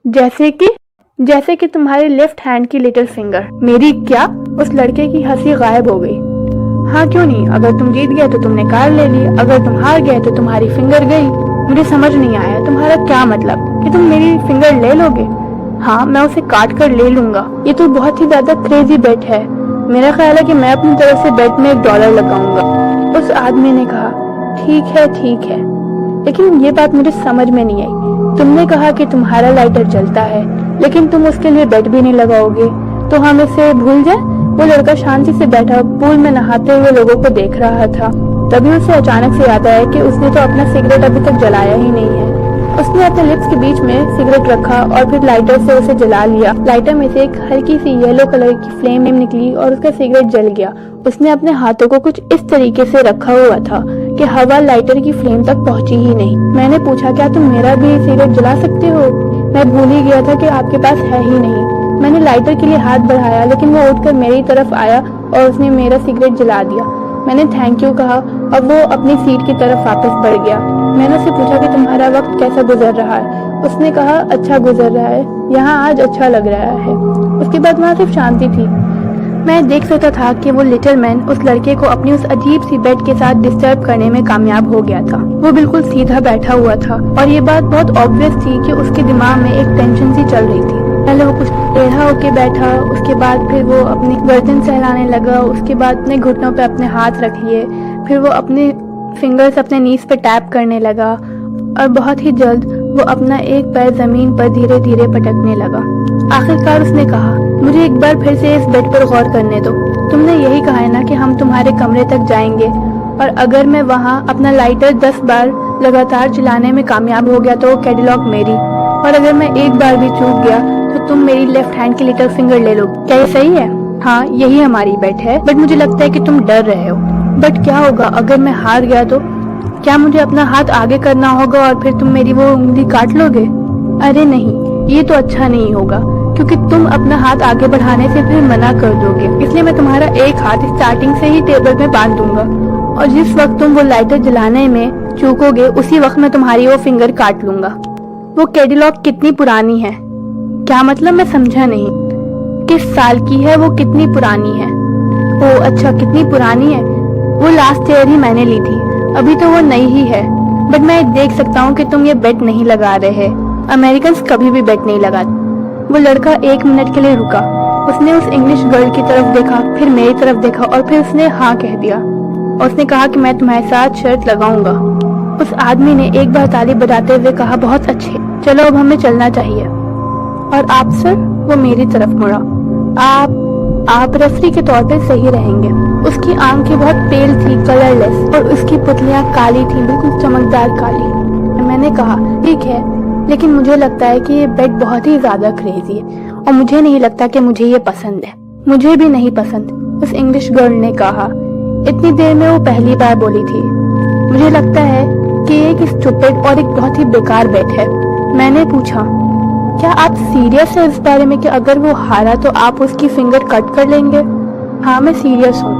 जैसे कि तुम्हारी लेफ्ट हैंड की लिटिल फिंगर। मेरी क्या? उस लड़के की हंसी गायब हो गई। हाँ क्यों नहीं, अगर तुम जीत गए तो तुमने कार ले ली, अगर तुम हार गए तो तुम्हारी फिंगर गई। मुझे समझ नहीं आया तुम्हारा क्या मतलब, कि तुम मेरी फिंगर ले लोगे? हाँ, मैं उसे काट कर ले लूंगा। ये तो बहुत ही ज्यादा क्रेजी बेट है। मेरा ख्याल है कि मैं अपनी तरफ से बेट में $1 लगाऊंगा। उस आदमी ने कहा ठीक है, लेकिन ये बात मुझे समझ में नहीं आई। तुमने कहा कि तुम्हारा लाइटर जलता है, लेकिन तुम उसके लिए बेट भी नहीं लगाओगे, तो हम इसे भूल जाए। वो लड़का शांति से बैठा पूल में नहाते हुए लोगों को देख रहा था। तभी उसे अचानक से याद आया कि उसने तो अपना सिगरेट अभी तक जलाया ही नहीं है। उसने अपने लिप्स के बीच में सिगरेट रखा और फिर लाइटर से उसे जला लिया। लाइटर में से एक हल्की सी येलो कलर की फ्लेम निकली और उसका सिगरेट जल गया। उसने अपने हाथों को कुछ इस तरीके से रखा हुआ था कि हवा लाइटर की फ्लेम तक पहुंची ही नहीं। मैंने पूछा क्या तुम मेरा भी सिगरेट जला सकते हो? मैं भूल ही गया था कि आपके पास है ही नहीं। मैंने लाइटर के लिए हाथ बढ़ाया, लेकिन वो उठकर मेरी तरफ आया और उसने मेरा सिगरेट जला दिया। मैंने थैंक यू कहा और वो अपनी सीट की तरफ वापस बढ़ गया। मैंने उससे पूछा कि तुम्हारा वक्त कैसा गुजर रहा है? उसने कहा अच्छा गुजर रहा है, यहाँ आज अच्छा लग रहा है। उसके बाद वहाँ सिर्फ शांति थी। मैं देख सकता था कि वो लिटिल मैन उस लड़के को अपनी उस अजीब सी बेट के साथ डिस्टर्ब करने में कामयाब हो गया था। वो बिल्कुल सीधा बैठा हुआ था और ये बात बहुत ऑब्वियस थी कि उसके दिमाग में एक टेंशन सी चल रही थी। पहले वो कुछ टेढ़ा होके बैठा, उसके बाद फिर वो अपनी गर्दन सहलाने लगा, उसके बाद अपने घुटनों पे अपने हाथ रख लिए, फिर वो अपने फिंगर्स अपने नीज पे टैप करने लगा और बहुत ही जल्द वो अपना एक पैर जमीन पर धीरे धीरे पटकने लगा। आखिरकार उसने कहा मुझे एक बार फिर से इस बेट पर गौर करने दो। तुमने यही कहा है ना कि हम तुम्हारे कमरे तक जाएंगे, और अगर मैं वहाँ अपना लाइटर 10 बार लगातार जलाने में कामयाब हो गया तो वो कैडिलॉक मेरी, और अगर मैं एक बार भी चूक गया तो तुम मेरी लेफ्ट हैंड की लिटिल फिंगर ले लो। क्या ये सही है? हाँ, यही हमारी बेट है, बट मुझे लगता है कि तुम डर रहे हो। बट क्या होगा अगर मैं हार गया तो? क्या मुझे अपना हाथ आगे करना होगा और फिर तुम मेरी वो उंगली काट लोगे? अरे नहीं, ये तो अच्छा नहीं होगा, क्योंकि तुम अपना हाथ आगे बढ़ाने से फिर मना कर दोगे। इसलिए मैं तुम्हारा एक हाथ स्टार्टिंग से ही टेबल में बांध दूंगा, और जिस वक्त तुम वो लाइटर जलाने में चूकोगे उसी वक्त मैं तुम्हारी वो फिंगर काट लूंगा। वो कैडिलॉक कितनी पुरानी है? क्या मतलब? मैं समझा नहीं। किस साल की है वो? कितनी पुरानी है? ओह अच्छा, कितनी पुरानी है? वो लास्ट ईयर ही मैंने ली थी, अभी तो वो नई ही है। बट मैं देख सकता हूँ कि तुम ये बेट नहीं लगा रहे। अमेरिकन कभी भी बेट नहीं लगाते। वो लड़का 1 मिनट के लिए रुका। उसने उस इंग्लिश गर्ल की तरफ देखा, फिर मेरी तरफ देखा और फिर उसने हाँ कह दिया। और उसने कहा कि मैं तुम्हारे साथ शर्त लगाऊंगा। उस आदमी ने एक बार ताली बजाते हुए कहा बहुत अच्छे, चलो अब हमें चलना चाहिए। और आप सर? वो मेरी तरफ मुड़ा। आप रेफरी के तौर पर सही रहेंगे। उसकी आंखें बहुत पेल थी, कलरलेस, और उसकी पुतलियां काली थी, बिल्कुल चमकदार काली। मैंने कहा ठीक है, लेकिन मुझे लगता है कि ये बेट बहुत ही ज्यादा क्रेजी है और मुझे नहीं लगता कि मुझे ये पसंद है। मुझे भी नहीं पसंद, उस इंग्लिश गर्ल ने कहा। इतनी देर में वो पहली बार बोली थी। मुझे लगता है कि एक स्टूपिड और एक बहुत ही बेकार बेट है। मैंने पूछा क्या आप सीरियस है इस बारे में कि अगर वो हारा तो आप उसकी फिंगर कट कर लेंगे? हाँ मैं सीरियस हूँ,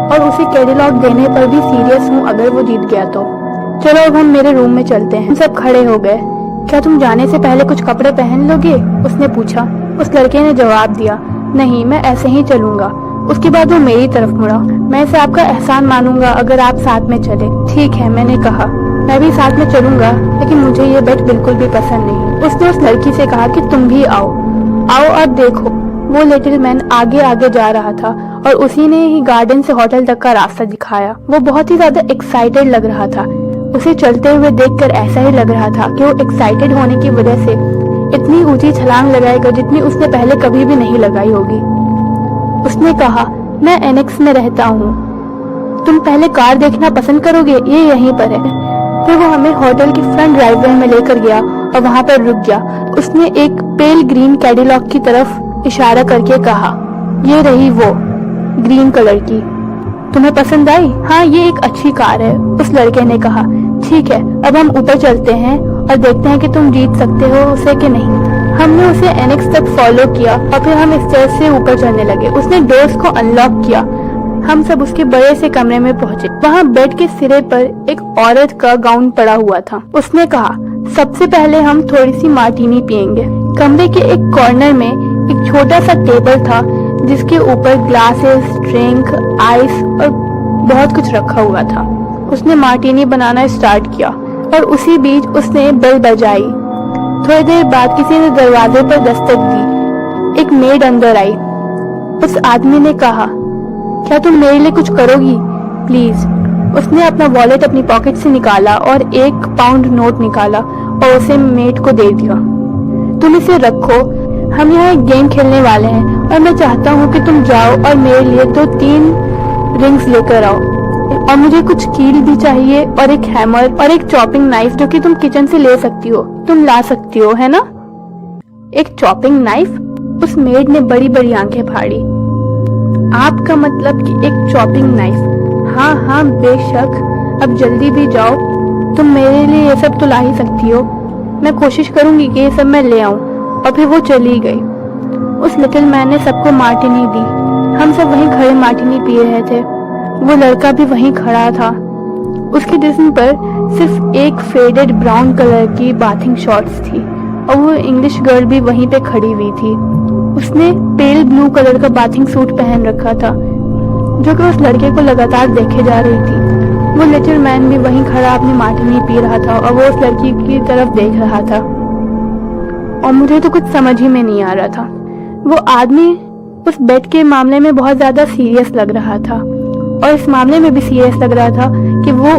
और उसे कैडिलॉक देने पर भी सीरियस हूँ अगर वो जीत गया तो। चलो अब हम मेरे रूम में चलते हैं। सब खड़े हो गए। क्या तुम जाने से पहले कुछ कपड़े पहन लोगे? उसने पूछा। उस लड़के ने जवाब दिया नहीं, मैं ऐसे ही चलूंगा। उसके बाद वो मेरी तरफ मुड़ा। मैं इसे आपका एहसान मानूंगा अगर आप साथ में चले। ठीक है, मैंने कहा, मैं भी साथ में चलूंगा, लेकिन मुझे ये बेट बिल्कुल भी पसंद नहीं। उसने उस लड़की से कहा कि तुम भी आओ और देखो। वो लिटिल मैन आगे आगे जा रहा था और उसी ने ही गार्डन से होटल तक का रास्ता दिखाया। वो बहुत ही ज्यादा एक्साइटेड लग रहा था। उसे चलते हुए देखकर ऐसा ही लग रहा था कि वो एक्साइटेड होने की वजह से इतनी ऊंची छलांग लगाएगा जितनी उसने पहले कभी भी नहीं लगाई होगी। उसने कहा मैं एनेक्स में रहता हूँ, तुम पहले कार देखना पसंद करोगे? ये यहीं पर है। फिर वो हमें होटल की फ्रंट ड्राइववे में लेकर गया और वहां पर रुक गया। उसने एक पेल ग्रीन कैडिलॉक की तरफ इशारा करके कहा ये रही वो ग्रीन कलर की, तुम्हें पसंद आई? हाँ ये एक अच्छी कार है। उस लड़के ने कहा ठीक है, अब हम ऊपर चलते हैं और देखते हैं कि तुम जीत सकते हो उसे कि नहीं। हमने उसे एनेक्स तक फॉलो किया और फिर हम स्टेयर्स से ऊपर चढ़ने लगे। उसने डोर्स को अनलॉक किया। हम सब उसके बड़े से कमरे में पहुंचे। वहाँ बेड के सिरे पर एक औरत का गाउन पड़ा हुआ था। उसने कहा सबसे पहले हम थोड़ी सी मार्टीनी पियेंगे। कमरे के एक कॉर्नर में एक छोटा सा टेबल था जिसके ऊपर ग्लासेस, ड्रिंक, आइस और बहुत कुछ रखा हुआ था। उसने मार्टिनी बनाना स्टार्ट किया और उसी बीच उसने बेल बजाई। थोड़ी देर बाद किसी ने दरवाजे पर दस्तक दी। एक मेड अंदर आई। उस आदमी ने कहा, क्या तुम मेरे लिए कुछ करोगी प्लीज? उसने अपना वॉलेट अपनी पॉकेट से निकाला और 1 पाउंड नोट निकाला और उसे मेड को दे दिया। तुम इसे रखो, हम यहाँ एक गेम खेलने वाले हैं और मैं चाहता हूँ कि तुम जाओ और मेरे लिए 2-3 रिंग्स लेकर आओ, और मुझे कुछ कील भी चाहिए और एक हैमर और एक चॉपिंग नाइफ जो कि तुम किचन से ले सकती हो। तुम ला सकती हो, है ना? एक चॉपिंग नाइफ? उस मेड ने बड़ी बड़ी आंखें फाड़ी। आपका मतलब कि एक चॉपिंग नाइफ? हाँ हाँ बेशक, अब जल्दी भी जाओ। तुम मेरे लिए ये सब तो ला ही सकती हो। मैं कोशिश करूंगी कि ये सब मैं ले आऊं। और फिर वो चली गई। उस लिटिल मैन ने सबको मार्टिनी दी। हम सब वहीं खड़े मार्टिनी पी रहे थे। वो लड़का भी वहीं खड़ा था। उसके जिस्म पर सिर्फ एक फेडेड ब्राउन कलर की बाथिंग शॉर्ट्स थी और वो इंग्लिश गर्ल भी वहीं पे खड़ी हुई थी। उसने पेल ब्लू कलर का बाथिंग सूट पहन रखा था जो कि उस लड़के को लगातार देखे जा रही थी। वो लिटिल मैन भी वहीं खड़ा अपनी मार्टिनी पी रहा था और वो उस लड़की की तरफ देख रहा था और मुझे तो कुछ समझ ही में नहीं आ रहा था। वो आदमी उस बेट के मामले में बहुत ज्यादा सीरियस लग रहा था और इस मामले में भी सीरियस लग रहा था कि वो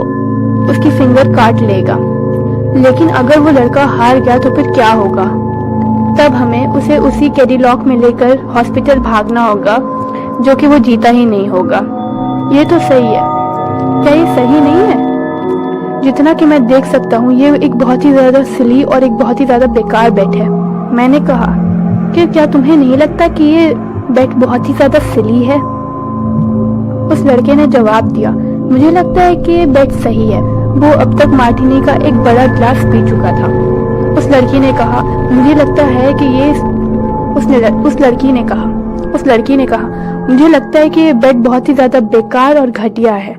उसकी फिंगर काट लेगा। लेकिन अगर वो लड़का हार गया तो फिर क्या होगा? तब हमें उसे उसी कैडिलॉक में लेकर हॉस्पिटल भागना होगा जो कि वो जीता ही नहीं होगा। ये तो सही है। क्या ये सही नहीं है? जितना कि मैं देख सकता हूँ ये एक बहुत ही ज्यादा सिली और एक बहुत ही ज्यादा बेकार बेट है। मैंने कहा कि क्या तुम्हें नहीं लगता कि ये बेट बहुत ही ज्यादा सिली है? उस लड़के ने जवाब दिया, मुझे लगता है कि ये बेट सही है। वो अब तक मार्टिनी का एक बड़ा ग्लास पी चुका था। उस लड़की ने कहा, मुझे लगता है कि ये उस लड़की ने कहा मुझे लगता है कि ये बेट बहुत ही ज्यादा बेकार और घटिया है।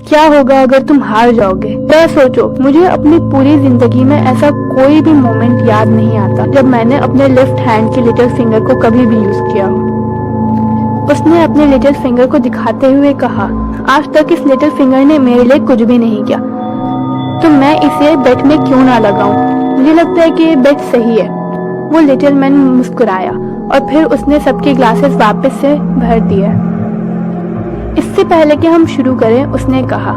क्या होगा अगर तुम हार जाओगे? क्या सोचो, मुझे अपनी पूरी जिंदगी में ऐसा कोई भी मोमेंट याद नहीं आता जब मैंने अपने लेफ्ट हैंड की लिटिल फिंगर को कभी भी यूज किया हो। उसने अपने लिटिल फिंगर को दिखाते हुए कहा, आज तक इस लिटिल फिंगर ने मेरे लिए कुछ भी नहीं किया, तो मैं इसे बेट में क्यों ना लगाऊं? मुझे लगता है कि ये बेट सही है। वो लिटिल मैन मुस्कुराया और फिर उसने सबके ग्लासेस वापस से भर दिए। इससे पहले कि हम शुरू करें उसने कहा,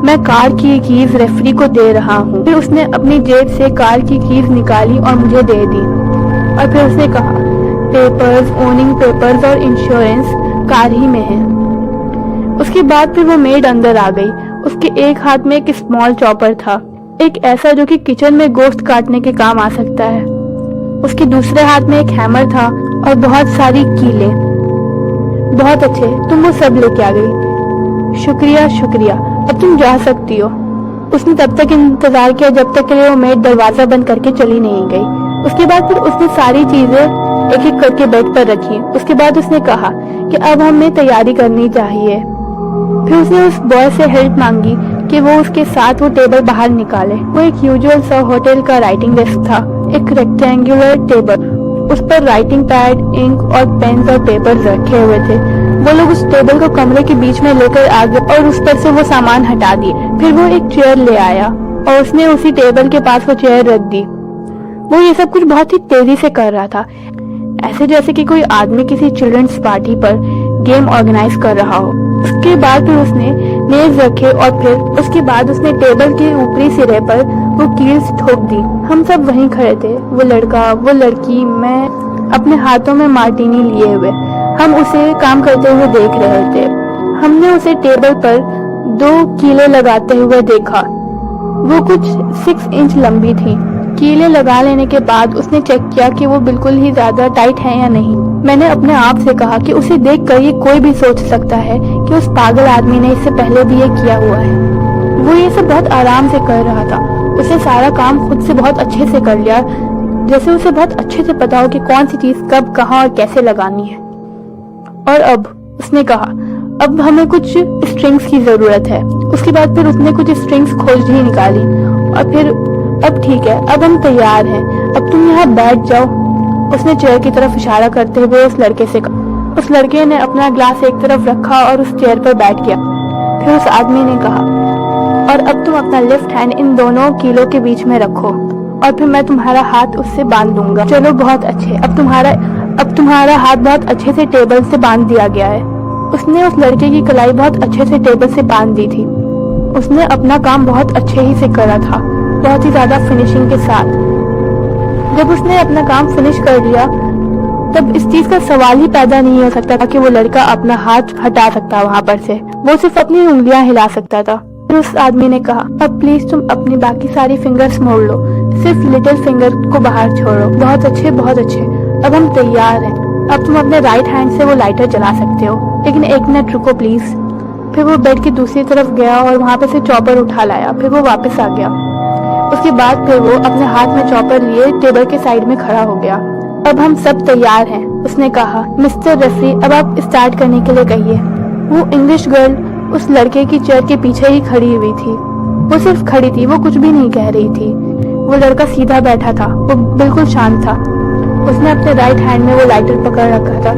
मैं कार की कीज रेफरी को दे रहा हूँ। फिर उसने अपनी जेब से कार की कीज निकाली और मुझे दे दी और फिर उसने कहा, पेपर्स, ओनिंग पेपर्स और इंश्योरेंस कार ही में है। उसके बाद फिर वो मेड अंदर आ गई। उसके एक हाथ में एक स्मॉल चॉपर था, एक ऐसा जो कि किचन में गोश्त काटने के काम आ सकता है। उसके दूसरे हाथ में एक हैमर था और बहुत सारी कीलें। बहुत अच्छे, तुम वो सब लेके आ गई। शुक्रिया शुक्रिया, अब तुम जा सकती हो। उसने तब तक इंतजार किया जब तक के लिए वो मेड दरवाजा बंद करके चली नहीं गई। उसके बाद फिर उसने सारी चीजें एक एक करके बेड पर रखी। उसके बाद उसने कहा कि अब हमें तैयारी करनी चाहिए। फिर उसने उस बॉय से हेल्प मांगी कि वो उसके साथ वो टेबल बाहर निकाले। वो एक यूजुअल सा होटल का राइटिंग डेस्क था, एक रेक्टेंगुलर टेबल। उस पर राइटिंग पैड, इंक और पेन्स और पेपर्स रखे हुए थे। वो लोग उस टेबल को कमरे के बीच में लेकर आ गए और उस पर से वो सामान हटा दिए। फिर वो एक चेयर ले आया और उसने उसी टेबल के पास वो चेयर रख दी। वो ये सब कुछ बहुत ही तेजी से कर रहा था, ऐसे जैसे कि कोई आदमी किसी चिल्ड्रंस पार्टी पर गेम ऑर्गेनाइज कर रहा हो। उसके बाद फिर उसने मेज रखे और फिर उसके बाद उसने टेबल के ऊपरी सिरे पर वो कील्स ठोक दी। हम सब वहीं खड़े थे, वो लड़का, वो लड़की, मैं, अपने हाथों में मार्टिनी लिए हुए। हम उसे काम करते हुए देख रहे थे। हमने उसे टेबल पर 2 कीलें लगाते हुए देखा। वो कुछ 6 इंच लंबी थी। कीलें लगा लेने के बाद उसने चेक किया कि वो बिल्कुल ही ज्यादा टाइट है या नहीं। मैंने अपने आप से कहा कि उसे देखकर ये कोई भी सोच सकता है कि उस पागल आदमी ने इससे पहले भी ये किया हुआ है। वो ये सब बहुत आराम से कर रहा था। उसे सारा काम खुद से बहुत अच्छे से कर लिया, जैसे उसे बहुत अच्छे से पता हो कि कौन सी चीज कब, कहाँ और कैसे लगानी है। और अब उसने कहा, अब हमें कुछ स्ट्रिंग्स की जरूरत है। उसके बाद फिर उसने कुछ स्ट्रिंग्स खोज ही निकाली और फिर, अब ठीक है, अब हम तैयार हैं। अब तुम यहाँ बैठ जाओ, उसने चेयर की तरफ इशारा करते हुए उस लड़के से कहा। उस लड़के ने अपना ग्लास एक तरफ रखा और उस चेयर पर बैठ गया। फिर उस आदमी ने कहा, और अब तुम अपना लेफ्ट हैंड इन दोनों कीलों के बीच में रखो और फिर मैं तुम्हारा हाथ उससे बांध दूंगा। चलो बहुत अच्छे, अब तुम्हारा हाथ बहुत अच्छे से टेबल से बांध दिया गया है। उसने उस लड़के की कलाई बहुत अच्छे से टेबल से बांध दी थी। उसने अपना काम बहुत अच्छे ही से करा था, बहुत ही ज्यादा फिनिशिंग के साथ। जब उसने अपना काम फिनिश कर लिया तब इस चीज का सवाल ही पैदा नहीं हो सकता था कि वो लड़का अपना हाथ हटा सकता वहां पर से, वो सिर्फ अपनी उंगलियां हिला सकता था। फिर उस आदमी ने कहा, अब प्लीज तुम अपनी बाकी सारी फिंगर्स मोड़ लो, सिर्फ लिटिल फिंगर को बाहर छोड़ो। बहुत अच्छे बहुत अच्छे, अब हम तैयार हैं। अब तुम अपने राइट हैंड से वो लाइटर जला सकते हो, लेकिन एक मिनट रुको प्लीज। फिर वो बेड की दूसरी तरफ गया और वहां पे से चॉपर उठा लाया। फिर वो वापस आ गया। उसके बाद फिर वो अपने हाथ में चॉपर लिए टेबल के साइड में खड़ा हो गया। अब हम सब तैयार हैं, उसने कहा। मिस्टर रेफरी, अब आप स्टार्ट करने के लिए कहिए। वो इंग्लिश गर्ल उस लड़के की चेयर के पीछे ही खड़ी हुई थी। वो सिर्फ खड़ी थी, वो कुछ भी नहीं कह रही थी। वो लड़का सीधा बैठा था, वो बिल्कुल शांत था। उसने अपने राइट हैंड में वो लाइटर पकड़ रखा था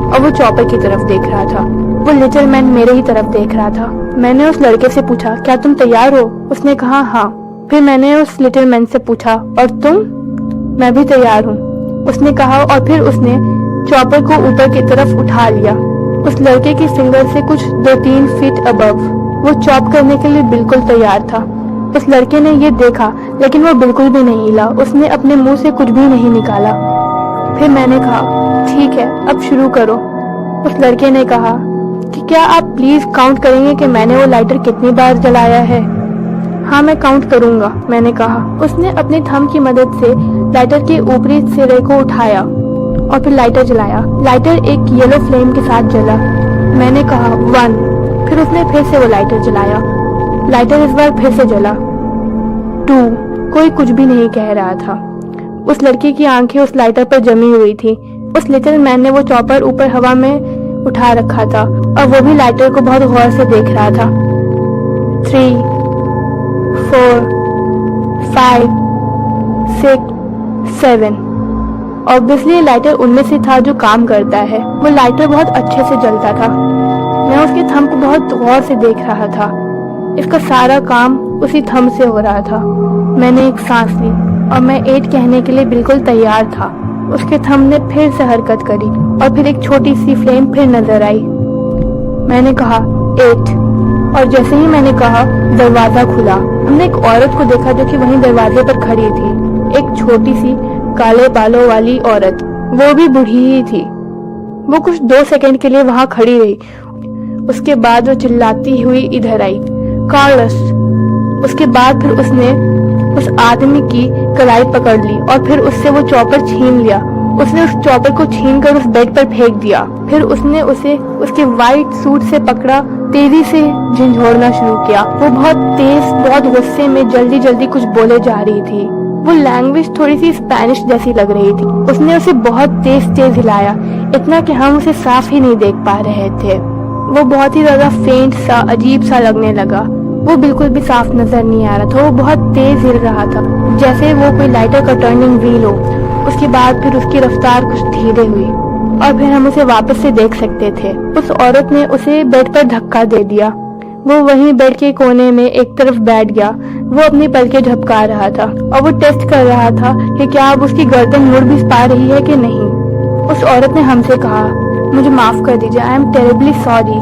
और वो चॉपर की तरफ देख रहा था। वो लिटिल मैन मेरे ही तरफ देख रहा था। मैंने उस लड़के से पूछा, क्या तुम तैयार हो? उसने कहा हाँ। फिर मैंने उस लिटिल मैन से पूछा, और तुम? मैं भी तैयार हूँ, उसने कहा। और फिर उसने चॉपर को ऊपर की तरफ उठा लिया, उस लड़के की फिंगर से कुछ 2-3 फीट अबव। वो चॉप करने के लिए बिल्कुल तैयार था। उस लड़के ने ये देखा, लेकिन वो बिल्कुल भी नहीं हिला। उसने अपने मुंह से कुछ भी नहीं निकाला। फिर मैंने कहा, ठीक है, अब शुरू करो। उस लड़के ने कहा कि क्या आप प्लीज काउंट करेंगे कि मैंने वो लाइटर कितनी बार जलाया है? हाँ, मैं काउंट करूंगा, मैंने कहा। उसने अपने थंब की मदद से लाइटर के ऊपरी सिरे को उठाया और फिर लाइटर जलाया। लाइटर एक येलो फ्लेम के साथ जला। मैंने कहा 1। फिर उसने फिर से वो लाइटर जलाया। लाइटर इस बार फिर से जला। 2। कोई कुछ भी नहीं कह रहा था। उस लड़की की आंखें उस लाइटर पर जमी हुई थी। उस लिटिल मैन ने वो चॉपर ऊपर हवा में उठा रखा था और वो भी लाइटर को बहुत गौर से देख रहा था। 3, 4, 5, 6, 7। ऑब्वियसली लाइटर उनमें से था जो काम करता है। वो लाइटर बहुत अच्छे से जलता था। मैं उसके थंब को बहुत गौर से देख रहा था। इसका सारा काम उसी थंब से हो रहा था। मैंने एक सांस ली और मैं 8 कहने के लिए बिल्कुल तैयार था। उसके थंब ने फिर से हरकत करी और फिर एक छोटी सी फ्लेम फिर नजर आई। मैंने कहा 8 और जैसे ही मैंने कहा, दरवाजा खुला। हमने एक औरत को देखा जो कि वहीं दरवाजे पर खड़ी थी। एक छोटी सी काले बालों वाली औरत, वो भी बूढ़ी ही थी। वो कुछ 2 सेकंड के लिए वहां खड़ी रही। उसके बाद वो चिल्लाती हुई इधर आई, कार्लस। उसके बाद फिर उसने उस आदमी की कलाई पकड़ ली और फिर उससे वो चॉपर छीन लिया। उसने उस चॉपर को छीनकर उस बेड पर फेंक दिया। फिर उसने उसे उसके वाइट सूट से पकड़ा, तेजी से झंझोड़ना शुरू किया। वो बहुत तेज, बहुत गुस्से में जल्दी जल्दी कुछ बोले जा रही थी। वो लैंग्वेज थोड़ी सी स्पेनिश जैसी लग रही थी। उसने उसे बहुत तेज तेज हिलाया, इतना कि हम उसे साफ ही नहीं देख पा रहे थे। वो बहुत ही ज्यादा फेंट सा, अजीब सा लगने लगा। वो बिल्कुल भी साफ नजर नहीं आ रहा था। वो बहुत तेज हिल रहा था, जैसे वो कोई लाइटर का टर्निंग व्हील हो। उसके बाद फिर उसकी रफ्तार कुछ धीरे हुई और फिर हम उसे वापस से देख सकते थे। उस औरत ने उसे बेड पर धक्का दे दिया। वो वहीं बेड के कोने में एक तरफ बैठ गया। वो अपनी पलकें झपका रहा था और वो टेस्ट कर रहा था कि क्या अब उसकी गर्दन मुड़ भी पा रही है कि नहीं। उस औरत ने हमसे कहा, मुझे माफ कर दीजिए, आई एम टेरिबली सॉरी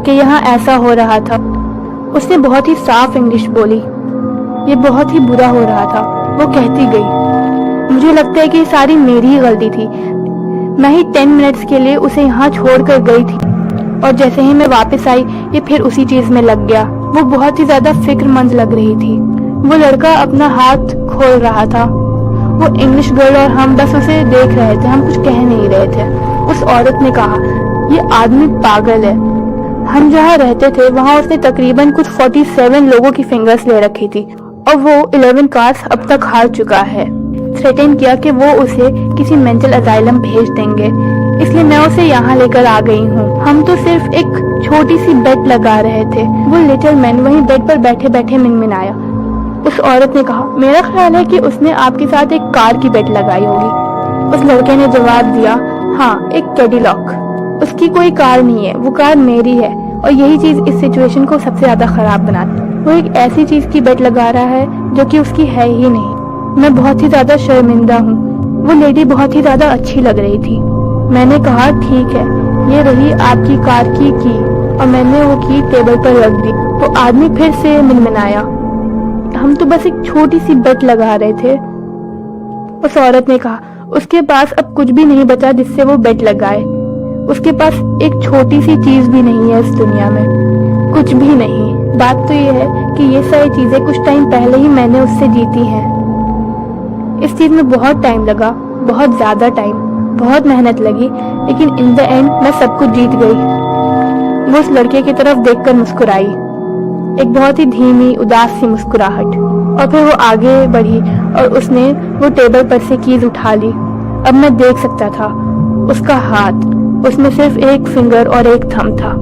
कि यहाँ ऐसा हो रहा था। उसने बहुत ही साफ इंग्लिश बोली। ये बहुत ही बुरा हो रहा था। वो कहती गई, मुझे लगता है कि ये सारी मेरी ही गलती थी। मैं ही 10 मिनट्स के लिए उसे यहाँ छोड़कर गई थी और जैसे ही मैं वापस आई ये फिर उसी चीज में लग गया। वो बहुत ही ज्यादा फिक्रमंद लग रही थी। वो लड़का अपना हाथ खोल रहा था। वो इंग्लिश गर्ल और हम बस उसे देख रहे थे, हम कुछ कह नहीं रहे थे। उस औरत ने कहा, ये आदमी पागल है। हम जहाँ रहते थे वहाँ उसने तकरीबन कुछ 47 लोगों की फिंगर्स ले रखी थी और वो 11 कार्स अब तक हार चुका है। थ्रेटन किया कि वो उसे किसी मेंटल असाइलम भेज देंगे, इसलिए मैं उसे यहाँ लेकर आ गई हूँ। हम तो सिर्फ एक छोटी सी बेट लगा रहे थे। वो लिटिल मैन वहीं बेड पर बैठे बैठे मिनमिनाया, اس عورت نے کہا میرا خیال ہے کہ اس نے آپ کے ساتھ ایک کار کی بیٹ لگائی ہوگی۔ اس لڑکے نے جواب دیا ہاں ایک کیڈیلاک، اس کی کوئی کار نہیں ہے، وہ کار میری ہے، اور یہی چیز اس سچویشن کو سب سے زیادہ خراب بناتی۔ وہ ایک ایسی چیز کی بیٹ لگا رہا ہے جو کہ اس کی ہے ہی نہیں۔ میں بہت ہی زیادہ شرمندہ ہوں۔ وہ لیڈی بہت ہی زیادہ اچھی لگ رہی تھی۔ میں نے کہا ٹھیک ہے، یہ رہی آپ کی کار کی اور میں نے وہ کی ٹیبل پر رکھ دی۔ وہ آدمی پھر سے منمنایا ہم تو بس ایک چھوٹی سی بیٹ لگا رہے تھے۔ اس عورت نے کہا اس کے پاس اب کچھ بھی نہیں بچا جس سے وہ بیٹ لگائے۔ اس کے پاس ایک چھوٹی سی چیز بھی نہیں ہے اس دنیا میں، کچھ بھی نہیں۔ بات تو یہ ہے کہ یہ ساری چیزیں کچھ ٹائم پہلے ہی میں نے اس سے جیتی ہیں۔ اس چیز میں بہت ٹائم لگا، بہت زیادہ ٹائم، بہت محنت لگی، لیکن ان دا اینڈ میں سب کچھ جیت گئی۔ وہ اس لڑکے کی طرف دیکھ کر مسکرائی، ایک بہت ہی دھیمی اداس سی مسکراہٹ، اور پھر وہ آگے بڑھی اور اس نے وہ ٹیبل پر سے کیز اٹھا لی۔ اب میں دیکھ سکتا تھا اس کا ہاتھ، اس میں صرف ایک فنگر اور ایک تھم تھا۔